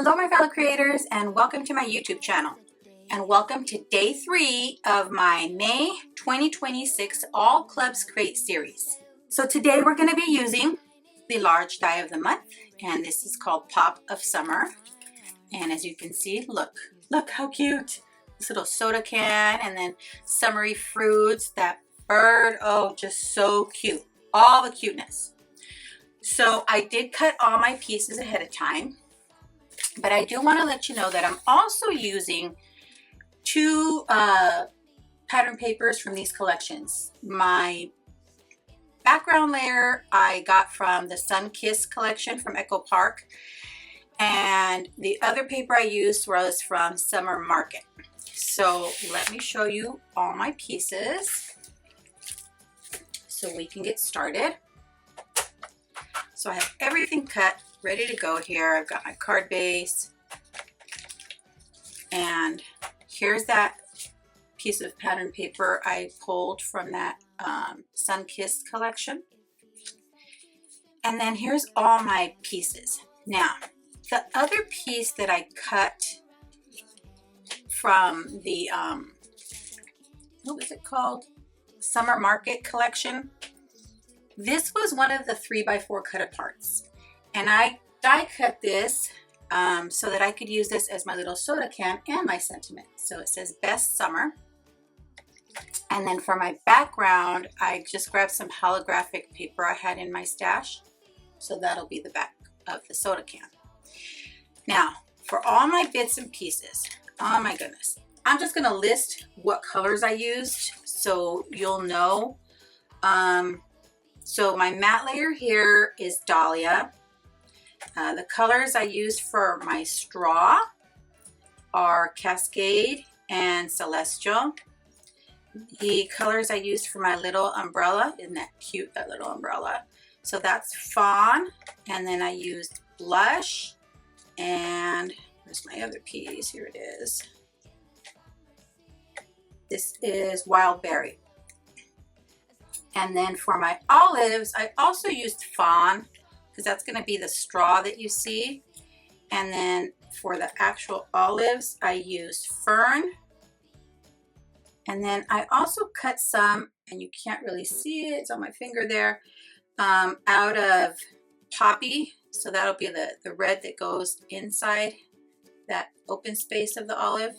Hello my fellow creators, and welcome to my YouTube channel, and welcome to day 3 of my May 2026 All Clubs Crate series. So today we're going to be using the large die of the month, and this is called Pop of Summer. And as you can see, look how cute, this little soda can, and then summery fruits, that bird, oh, just so cute, all the cuteness. So I did cut all my pieces ahead of time, but I do want to let you know that I'm also using 2 pattern papers from these collections. My background layer I got from the Sun Kiss collection from Echo Park, and the other paper I used was from Summer Market. So let me show you all my pieces so we can get started. So I have everything cut, ready to go here. I've got my card base, and here's that piece of pattern paper I pulled from that Sun Kiss collection. And then here's all my pieces. Now, the other piece that I cut from the, what was it called? Summer Market collection. This was one of the 3x4 cut aparts. And I die cut this so that I could use this as my little soda can and my sentiment. So it says Best Summer. And then for my background, I just grabbed some holographic paper I had in my stash. So that'll be the back of the soda can. Now, for all my bits and pieces, oh my goodness, I'm just going to list what colors I used so you'll know. So my matte layer here is Dahlia. The colors I used for my straw are Cascade and Celestial. The colors I used for my little umbrella, isn't that cute, that little umbrella? So that's Fawn, and then I used Blush, and where's my other piece? Here it is. This is Wild Berry. And then for my olives, I also used Fawn, because that's going to be the straw that you see. And then for the actual olives, I used Fern. And then I also cut some, and you can't really see it, it's on my finger there, out of Poppy. So that'll be the red that goes inside that open space of the olive.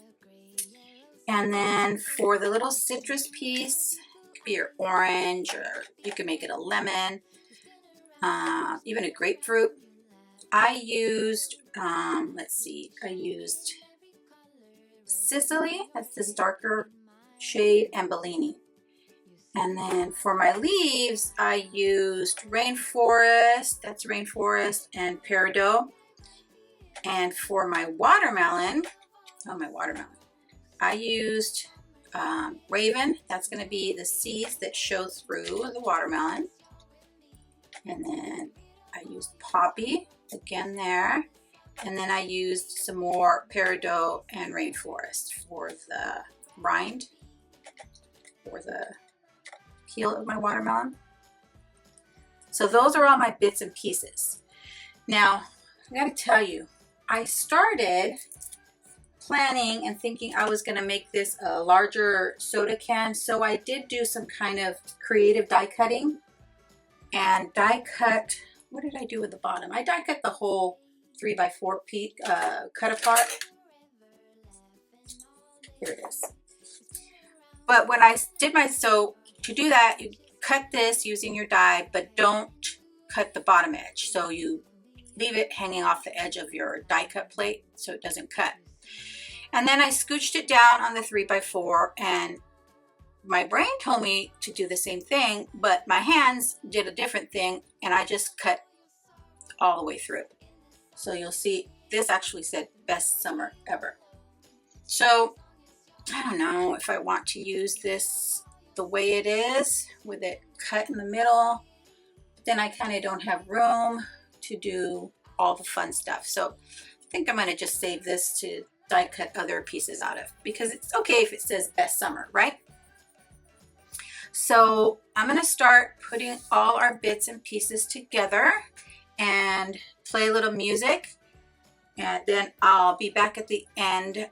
And then for the little citrus piece, it could be your orange, or you can make it a lemon. Even a grapefruit. I used, let's see, I used Sicily, that's this darker shade, and Bellini. And then for my leaves, I used Rainforest, that's Rainforest, and Peridot. And for my watermelon, I used Raven, that's going to be the seeds that show through the watermelon. And then I used Poppy again there, and then I used some more Peridot and Rainforest for the rind, for the peel of my watermelon. So those are all my bits and pieces. Now, I gotta tell you, I started planning and thinking I was gonna make this a larger soda can, so I did do some kind of creative die cutting. And die cut, what did I do with the bottom? I die cut the whole 3x4 piece, cut apart. Here it is. But when I did so to do that, you cut this using your die, but don't cut the bottom edge. So you leave it hanging off the edge of your die cut plate so it doesn't cut. And then I scooched it down on the 3x4, and my brain told me to do the same thing, but my hands did a different thing, and I just cut all the way through. So you'll see this actually said Best Summer Ever. So I don't know if I want to use this the way it is with it cut in the middle. Then I kind of don't have room to do all the fun stuff. So I think I'm going to just save this to die cut other pieces out of, because it's okay if it says Best Summer, right? So I'm going to start putting all our bits and pieces together and play a little music. And then I'll be back at the end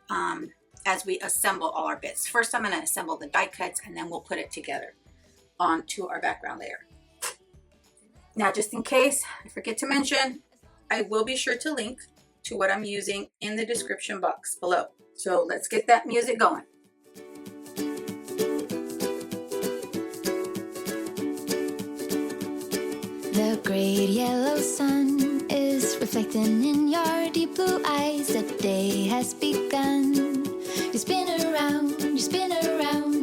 as we assemble all our bits. First, I'm going to assemble the die cuts, and then we'll put it together onto our background layer. Now, just in case I forget to mention, I will be sure to link to what I'm using in the description box below. So let's get that music going. The great yellow sun is reflecting in your deep blue eyes. The day has begun. You spin around,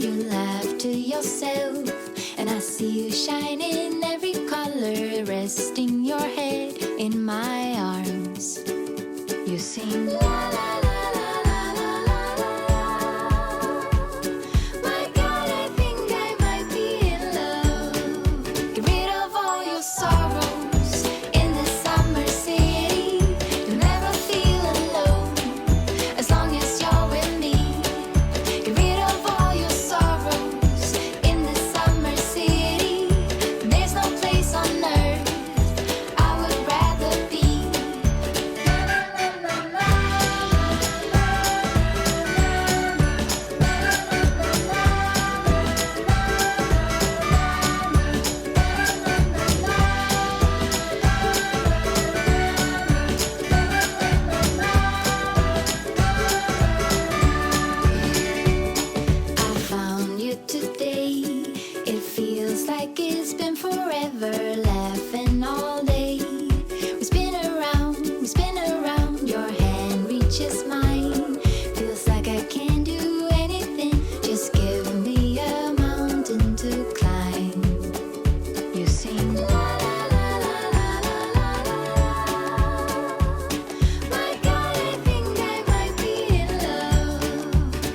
you laugh to yourself. And I see you shine in every color, resting your head in my arms. You sing la la la la la la la la. My God, I think I might be in love. Get rid of all your sorrows in this summer city. You'll never feel alone as long as you're with me. Get rid of all your sorrows in this summer city. There's no place on earth I would rather be. I found you today. It feels like it's been forever, laughing all day. We spin around, your hand reaches mine. Feels like I can do anything. Just give me a mountain to climb. You sing la la la la la la la. My God, I think I might be in love.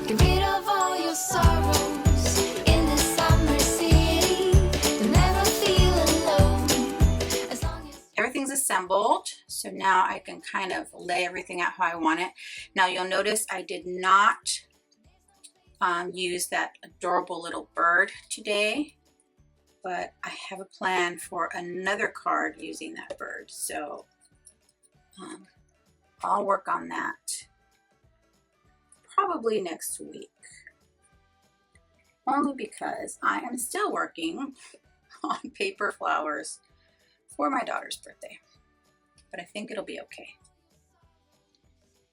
Get rid of all your sorrows in this summer city. You'll never feel alone as long as Everything's assembled, so now I can kind of lay everything out how I want it. Now you'll notice I did not use that adorable little bird today, but I have a plan for another card using that bird, so I'll work on that probably next week, only because I am still working on paper flowers for my daughter's birthday, but I think it'll be okay.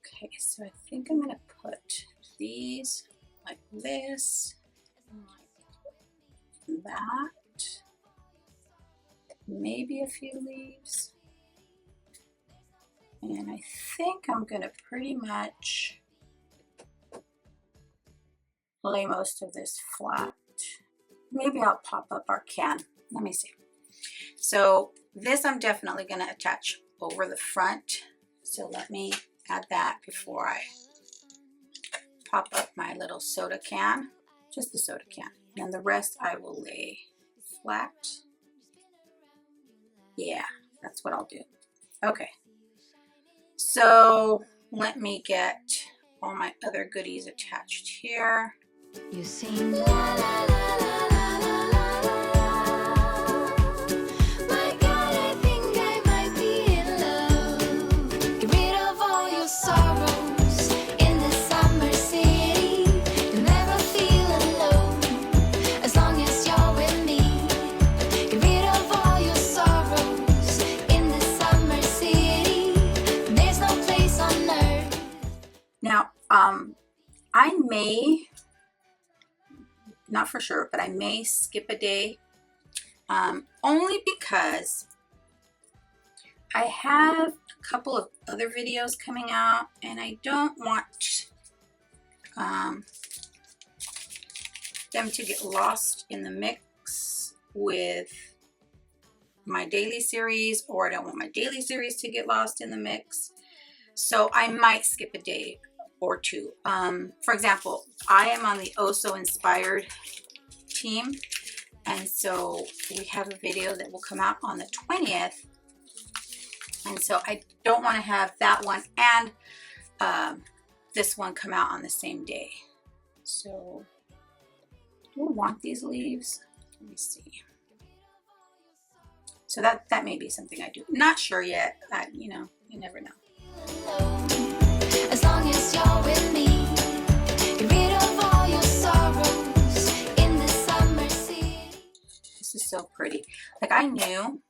Okay, so I think I'm going to put these like this, like that, maybe a few leaves, and I think I'm going to pretty much lay most of this flat. Maybe I'll pop up our can. Let me see. So this I'm definitely going to attach over the front. So let me add that before I pop up my little soda can. Just the soda can. And the rest I will lay flat. Yeah, that's what I'll do. Okay. So let me get all my other goodies attached here. you sing la la la la la la la. My God, I think I might be in love. Get rid of all your sorrows in this summer city. You'll never feel alone as long as you're with me. Get rid of all your sorrows in this summer city. There's no place on earth. Now, I may, not for sure, but I may skip a day, only because I have a couple of other videos coming out, and I don't want them to get lost in the mix with my daily series, or I don't want my daily series to get lost in the mix. So I might skip a day or two. For example, I am on the Oh So Inspired team, and so we have a video that will come out on the 20th, and so I don't want to have that one and this one come out on the same day. So do I want these leaves? Let me see. So that may be something I do. Not sure yet. You know, you never know. As long as you're with me, get rid of all your sorrows in the summer city. This is so pretty. Like, I knew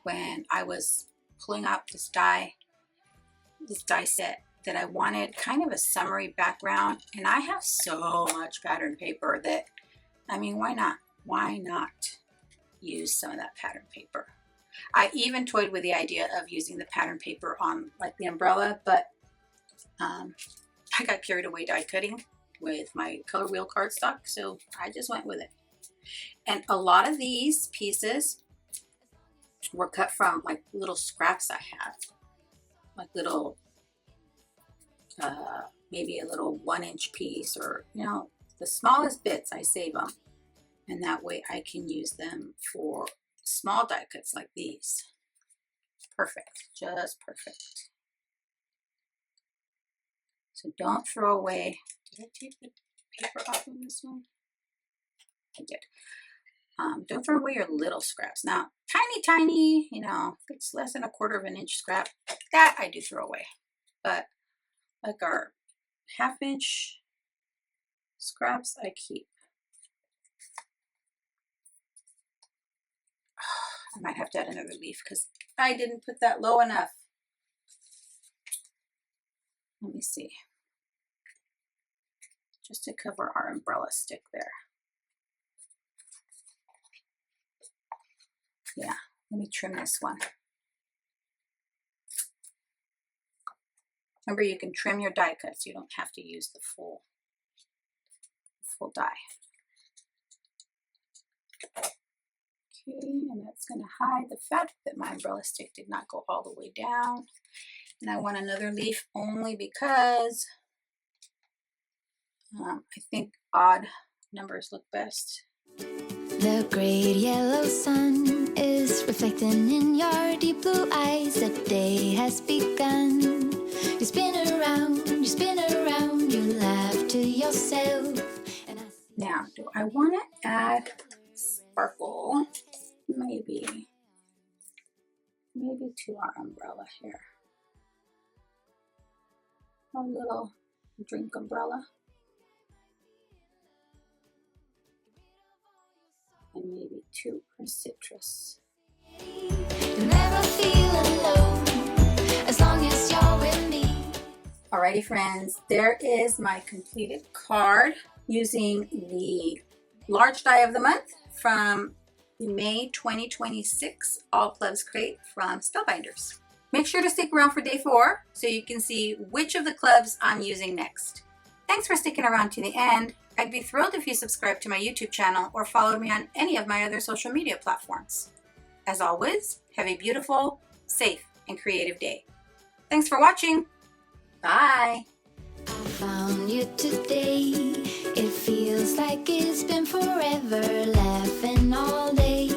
when I was pulling out this die set, that I wanted kind of a summery background, and I have so much pattern paper that, I mean, why not? Why not use some of that pattern paper? I even toyed with the idea of using the pattern paper on like the umbrella, but I got carried away die cutting with my color wheel cardstock, so I just went with it. And a lot of these pieces were cut from like little scraps I had, like little maybe a little 1-inch piece, or you know, the smallest bits. I save them, and that way I can use them for small die cuts like these. Perfect, just perfect. So don't throw away. Did I take the paper off of this one? I did. Don't throw away your little scraps. Now, tiny, you know, it's less than 1/4 of an inch scrap, that I do throw away. But like our 1/2 inch scraps, I keep. I might have to add another leaf because I didn't put that low enough. Let me see. Just to cover our umbrella stick there. Yeah, let me trim this one. Remember, you can trim your die cuts. You don't have to use the full die. Okay, and that's going to hide the fact that my umbrella stick did not go all the way down. And I want another leaf only because I think odd numbers look best. The great yellow sun is reflecting in your deep blue eyes. The day has begun. You spin around, you laugh to yourself. And now, do I want to add sparkle? Maybe to our umbrella here. A little drink umbrella. And maybe 2 for citrus. you'll never feel alone as long as you're with me. Alrighty friends, there is my completed card using the large die of the month from the May 2026 All Clubs Crate from Spellbinders. Make sure to stick around for day 4 so you can see which of the clubs I'm using next. Thanks for sticking around to the end. I'd be thrilled if you subscribe to my YouTube channel or followed me on any of my other social media platforms. As always, have a beautiful, safe, and creative day. Thanks for watching. Bye. I found you today. It feels like it's been forever, laughing all day.